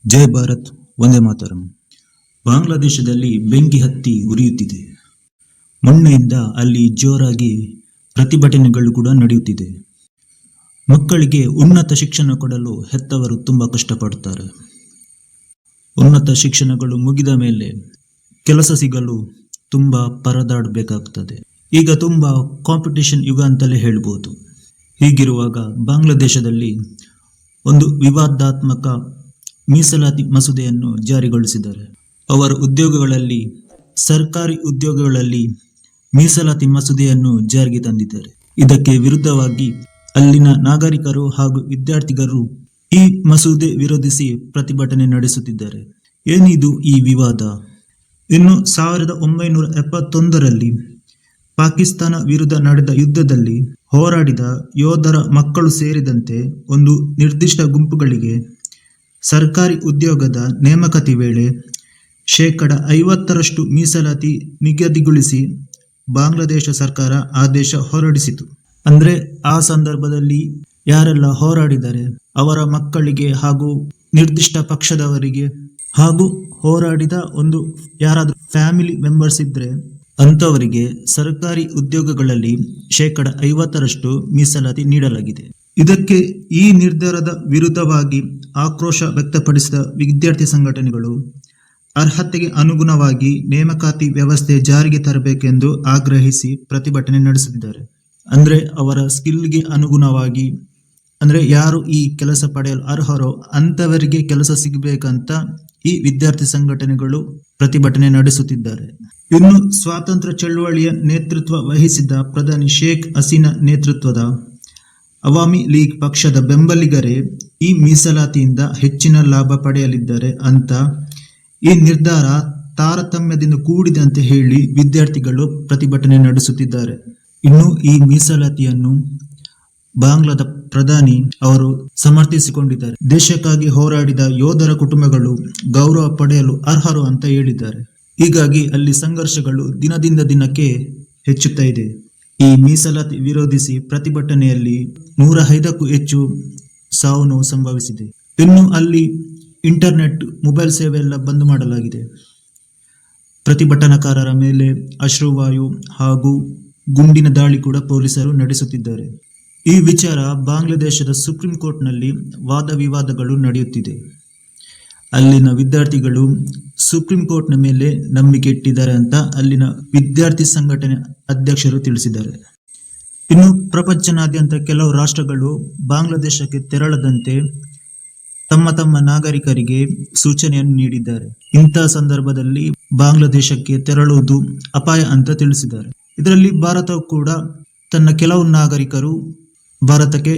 ಜೈ ಭಾರತ್, ವಂದೇ ಮಾತರಂ. ಬಾಂಗ್ಲಾದೇಶದಲ್ಲಿ ಬೆಂಕಿ ಹತ್ತಿ ಉರಿಯುತ್ತಿದೆ. ಮೊನ್ನೆಯಿಂದ ಅಲ್ಲಿ ಜೋರಾಗಿ ಪ್ರತಿಭಟನೆಗಳು ಕೂಡ ನಡೆಯುತ್ತಿದೆ. ಮಕ್ಕಳಿಗೆ ಉನ್ನತ ಶಿಕ್ಷಣ ಕೊಡಲು ಹೆತ್ತವರು ತುಂಬಾ ಕಷ್ಟಪಡುತ್ತಾರೆ. ಉನ್ನತ ಶಿಕ್ಷಣಗಳು ಮುಗಿದ ಮೇಲೆ ಕೆಲಸ ಸಿಗಲು ತುಂಬಾ ಪರದಾಡಬೇಕಾಗ್ತದೆ. ಈಗ ತುಂಬಾ ಕಾಂಪಿಟೇಷನ್ ಯುಗ ಅಂತಲೇ ಹೇಳ್ಬೋದು. ಹೀಗಿರುವಾಗ ಬಾಂಗ್ಲಾದೇಶದಲ್ಲಿ ಒಂದು ವಿವಾದಾತ್ಮಕ ಮೀಸಲಾತಿ ಮಸೂದೆಯನ್ನು ಜಾರಿಗೊಳಿಸಿದ್ದಾರೆ. ಅವರ ಉದ್ಯೋಗಗಳಲ್ಲಿ, ಸರ್ಕಾರಿ ಉದ್ಯೋಗಗಳಲ್ಲಿ ಮೀಸಲಾತಿ ಮಸೂದೆಯನ್ನು ಜಾರಿಗೆ ತಂದಿದ್ದಾರೆ. ಇದಕ್ಕೆ ವಿರುದ್ಧವಾಗಿ ಅಲ್ಲಿನ ನಾಗರಿಕರು ಹಾಗೂ ವಿದ್ಯಾರ್ಥಿಗಳು ಈ ಮಸೂದೆ ವಿರೋಧಿಸಿ ಪ್ರತಿಭಟನೆ ನಡೆಸುತ್ತಿದ್ದಾರೆ. ಏನಿದು ಈ ವಿವಾದ? ಇನ್ನು 1971ರಲ್ಲಿ ಪಾಕಿಸ್ತಾನ ವಿರುದ್ಧ ನಡೆದ ಯುದ್ಧದಲ್ಲಿ ಹೋರಾಡಿದ ಯೋಧರ ಮಕ್ಕಳು ಸೇರಿದಂತೆ ಒಂದು ನಿರ್ದಿಷ್ಟ ಗುಂಪುಗಳಿಗೆ ಸರ್ಕಾರಿ ಉದ್ಯೋಗದ ನೇಮಕಾತಿ ವೇಳೆ 50% ಮೀಸಲಾತಿ ನಿಗದಿಗೊಳಿಸಿ ಬಾಂಗ್ಲಾದೇಶ ಸರ್ಕಾರ ಆದೇಶ ಹೊರಡಿಸಿತು. ಅಂದ್ರೆ ಆ ಸಂದರ್ಭದಲ್ಲಿ ಯಾರೆಲ್ಲ ಹೋರಾಡಿದರೆ ಅವರ ಮಕ್ಕಳಿಗೆ ಹಾಗೂ ನಿರ್ದಿಷ್ಟ ಪಕ್ಷದವರಿಗೆ ಹಾಗೂ ಹೋರಾಡಿದ ಒಂದು ಯಾರಾದ್ರೂ ಫ್ಯಾಮಿಲಿ ಮೆಂಬರ್ಸ್ ಇದ್ರೆ ಅಂತವರಿಗೆ ಸರ್ಕಾರಿ ಉದ್ಯೋಗಗಳಲ್ಲಿ 50% ಮೀಸಲಾತಿ ನೀಡಲಾಗಿದೆ. ಇದಕ್ಕೆ ಈ ನಿರ್ಧಾರದ ವಿರುದ್ಧವಾಗಿ ಆಕ್ರೋಶ ವ್ಯಕ್ತಪಡಿಸಿದ ವಿದ್ಯಾರ್ಥಿ ಸಂಘಟನೆಗಳು ಅರ್ಹತೆಗೆ ಅನುಗುಣವಾಗಿ ನೇಮಕಾತಿ ವ್ಯವಸ್ಥೆ ಜಾರಿಗೆ ತರಬೇಕೆಂದು ಆಗ್ರಹಿಸಿ ಪ್ರತಿಭಟನೆ ನಡೆಸುತ್ತಿದ್ದಾರೆ. ಅಂದ್ರೆ ಅವರ ಸ್ಕಿಲ್ಗೆ ಅನುಗುಣವಾಗಿ, ಅಂದ್ರೆ ಯಾರು ಈ ಕೆಲಸ ಪಡೆಯಲು ಅರ್ಹರೋ ಅಂತವರಿಗೆ ಕೆಲಸ ಸಿಗಬೇಕಂತ ಈ ವಿದ್ಯಾರ್ಥಿ ಸಂಘಟನೆಗಳು ಪ್ರತಿಭಟನೆ ನಡೆಸುತ್ತಿದ್ದಾರೆ. ಇನ್ನು ಸ್ವಾತಂತ್ರ್ಯ ಚಳುವಳಿಯ ನೇತೃತ್ವ ವಹಿಸಿದ್ದ ಪ್ರಧಾನಿ ಶೇಖ್ ಹಸೀನಾ ನೇತೃತ್ವದ ಅವಾಮಿ ಲೀಗ್ ಪಕ್ಷದ ಬೆಂಬಲಿಗರೇ ಈ ಮೀಸಲಾತಿಯಿಂದ ಹೆಚ್ಚಿನ ಲಾಭ ಪಡೆಯಲಿದ್ದಾರೆ ಅಂತ ಈ ನಿರ್ಧಾರ ತಾರತಮ್ಯದಿಂದ ಕೂಡಿದಂತೆ ಹೇಳಿ ವಿದ್ಯಾರ್ಥಿಗಳು ಪ್ರತಿಭಟನೆ ನಡೆಸುತ್ತಿದ್ದಾರೆ. ಇನ್ನು ಈ ಮೀಸಲಾತಿಯನ್ನು ಬಾಂಗ್ಲಾದ ಪ್ರಧಾನಿ ಅವರು ಸಮರ್ಥಿಸಿಕೊಂಡಿದ್ದಾರೆ. ದೇಶಕ್ಕಾಗಿ ಹೋರಾಡಿದ ಯೋಧರ ಕುಟುಂಬಗಳು ಗೌರವ ಪಡೆಯಲು ಅರ್ಹರು ಅಂತ ಹೇಳಿದ್ದಾರೆ. ಹೀಗಾಗಿ ಅಲ್ಲಿ ಸಂಘರ್ಷಗಳು ದಿನದಿಂದ ದಿನಕ್ಕೆ ಹೆಚ್ಚುತ್ತಾ ಇದೆ. ಈ ಮೀಸಲಾತಿ ವಿರೋಧಿಸಿ ಪ್ರತಿಭಟನೆಯಲ್ಲಿ 105ಕ್ಕೂ ಹೆಚ್ಚು ಸಾವು ನೋವು ಸಂಭವಿಸಿದೆ. ಇನ್ನು ಅಲ್ಲಿ ಇಂಟರ್ನೆಟ್, ಮೊಬೈಲ್ ಸೇವೆ ಎಲ್ಲ ಬಂದ್ ಮಾಡಲಾಗಿದೆ. ಪ್ರತಿಭಟನಾಕಾರರ ಮೇಲೆ ಅಶ್ರುವಾಯು ಹಾಗೂ ಗುಂಡಿನ ದಾಳಿ ಕೂಡ ಪೊಲೀಸರು ನಡೆಸುತ್ತಿದ್ದಾರೆ. ಈ ವಿಚಾರ ಬಾಂಗ್ಲಾದೇಶದ ಸುಪ್ರೀಂ ಕೋರ್ಟ್ನಲ್ಲಿ ವಾದ ವಿವಾದಗಳು ನಡೆಯುತ್ತಿದೆ. ಅಲ್ಲಿನ ವಿದ್ಯಾರ್ಥಿಗಳು ಸುಪ್ರೀಂ ಕೋರ್ಟ್ನ ಮೇಲೆ ನಂಬಿಕೆ ಇಟ್ಟಿದ್ದಾರೆ ಅಂತ ಅಲ್ಲಿನ ವಿದ್ಯಾರ್ಥಿ ಸಂಘಟನೆ ಅಧ್ಯಕ್ಷರು ತಿಳಿಸಿದ್ದಾರೆ. ಇನ್ನು ಪ್ರಪಂಚನಾದ್ಯಂತ ಕೆಲವು ರಾಷ್ಟ್ರಗಳು ಬಾಂಗ್ಲಾದೇಶಕ್ಕೆ ತೆರಳದಂತೆ ತಮ್ಮ ನಾಗರಿಕರಿಗೆ ಸೂಚನೆಯನ್ನು ನೀಡಿದ್ದಾರೆ. ಇಂತಹ ಸಂದರ್ಭದಲ್ಲಿ ಬಾಂಗ್ಲಾದೇಶಕ್ಕೆ ತೆರಳುವುದು ಅಪಾಯ ಅಂತ ತಿಳಿಸಿದ್ದಾರೆ. ಇದರಲ್ಲಿ ಭಾರತವು ಕೂಡ ತನ್ನ ಕೆಲವು ನಾಗರಿಕರು ಭಾರತಕ್ಕೆ